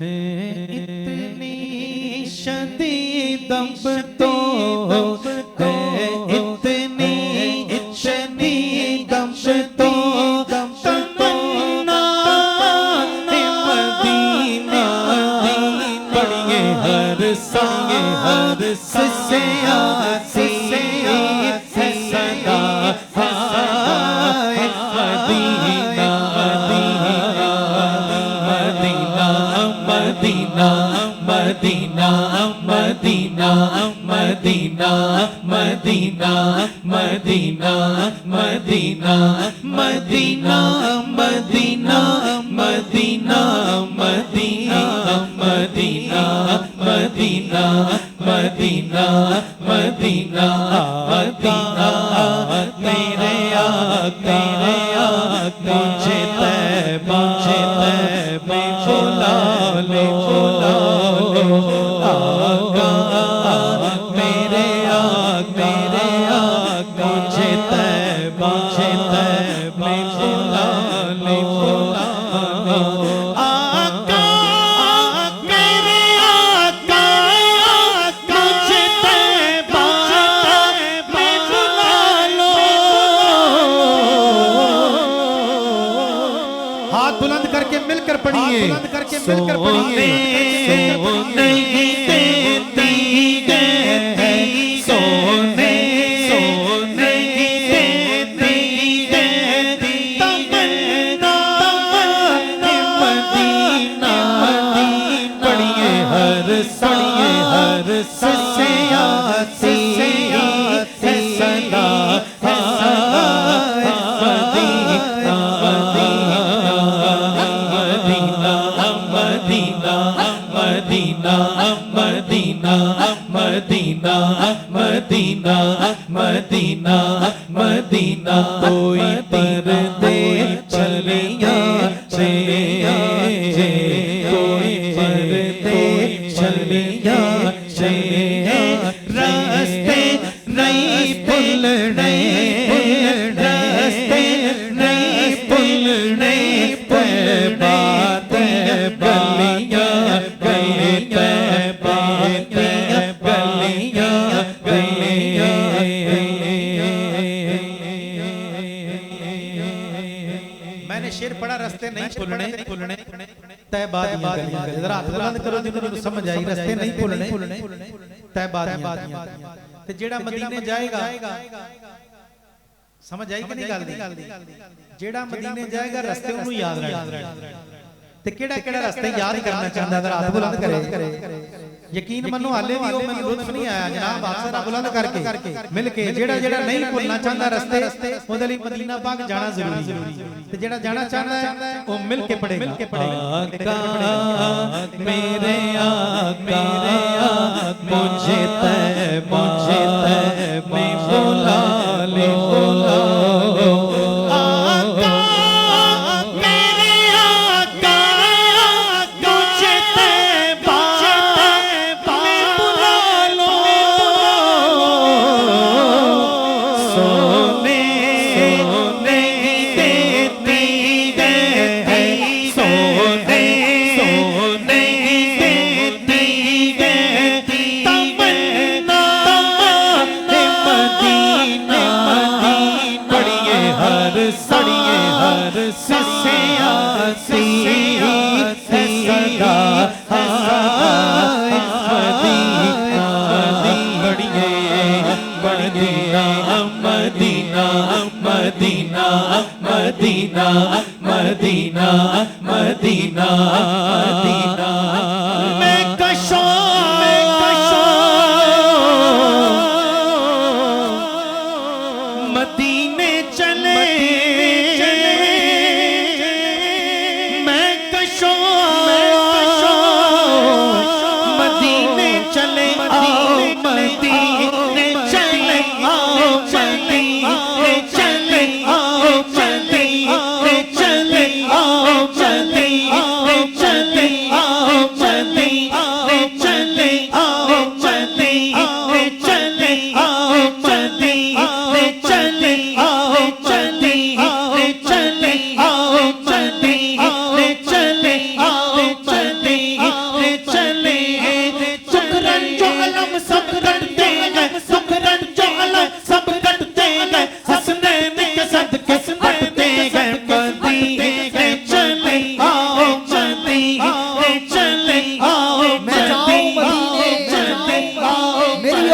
اتنی شدید اب تو اتنی شدید اب تو تمنا مدینہ پڑھیے ہر سال سے آتی صدا مدینہ مدینہ مدینہ مدینہ مدینہ مدینہ مدینہ مدینہ مدینہ مدینہ مدینہ مدینہ مدینہ مدینہ مدینہ مدینہ مدینہ میرے آقا مجھے طیبہ میں بلا لو آقا میرے آقا مجھے طیبہ میں بلا لو آقا میرے آقا مجھے طیبہ میں بلا لو ہاتھ بلند کر کے مل کر پڑھیے سونے نہیں دیتی گئی سونے نہیں دیتی گئی تمنا مدینہ پڑھیے ہر سے آتی صدا مدینہ مدینہ مدینہ مدینہ مدینہ مدینہ کوئی پردے چلیا کوئی پردے چلیا راستے نہیں بھولنے راستے نہیں بھولنے شیر پڑا رستے نہیں پھولنے طیبہ دیاں گلیاں ذرا ہاتھ بلند کرو جنہوں سمجھ آئی رستے نہیں پھولنے طیبہ دیاں تے جیڑا مدینے جائے گا سمجھ آئی کہ نہیں گل دی جیڑا مدینے جائے گا رستے انہوں یاد رہے تے کیڑا رستے یاد کرنا چاہتا ہے ذرا ہاتھ بلند کرے یقین منو حالے بھی وہ میں لطف نہیں آیا جناب آپ سے بلند کر کے مل کے جیڑا نہیں بھولنا چاہتا رستے وہ دلی مدینہ پاک جانا ضروری ہے تے جیڑا جانا چاہتا ہے وہ مل کے پڑھے گا آقا میرے آقا مجھے طیبہ میں بلا لو مدینہ مدینہ مدینہ مدینہ میں کشوں مدینے چلے میں کشوں مدینے چلے آؤ مدینے چلے آؤ مدینے چلے آؤ چلے آؤ چلے آؤ چلے آؤ چلے آؤ